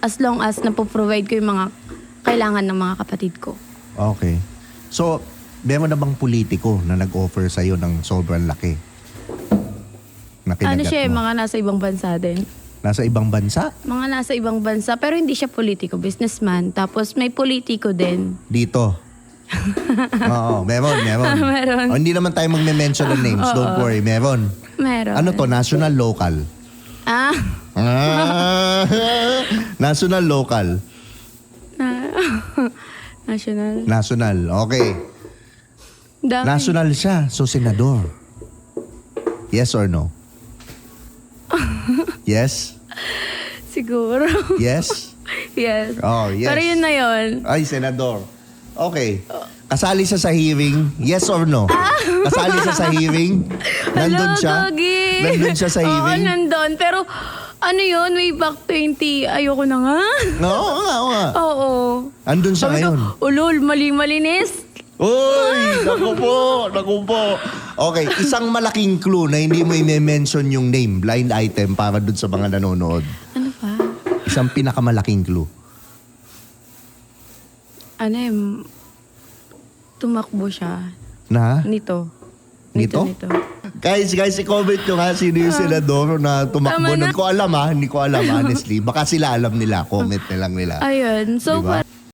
as long as napoprovide ko yung mga kailangan ng mga kapatid ko. Okay. So, meron na bang politiko na nag-offer sa'yo ng sobrang laki? Na Ano kinagat siya, mo? mga nasa ibang bansa din. Nasa ibang bansa? Mga nasa ibang bansa, pero hindi siya politiko, businessman. Tapos may politiko din. Dito. Oo, meron. Meron. Oh, hindi naman tayo magme-mention ng names. Don't worry, meron. Meron. Ano to? National, local? Ah, National, local? national. National, okay. Dami. National siya, so senador. Yes or no? Yes? Siguro. Yes? Yes. Oh, yes. Pero yun na yun. Ay, senador. Okay. Kasali siya sa hearing? Yes or no? Kasali siya sa hearing? Nandun Hello, siya? Gogi. Nandun siya sa Oo, hearing? nandun. Pero ano yun, way back 20, ayoko na nga. Oo nga. Oo. Andun siya Sabi ko, ngayon. ulol, mali-malinis. Uy! Naku po. Okay, isang malaking clue na hindi mo i-mention yung name, blind item para dun sa mga nanonood. Ano pa? Isang pinakamalaking clue. Ano tumakbo siya. Na? Nito. Nito? Guys, i-comment nyo nga sino yung senador na tumakbo. Tama na. Hindi ko alam honestly. Baka sila alam nila, comment na lang nila. Ayun. So, Diba?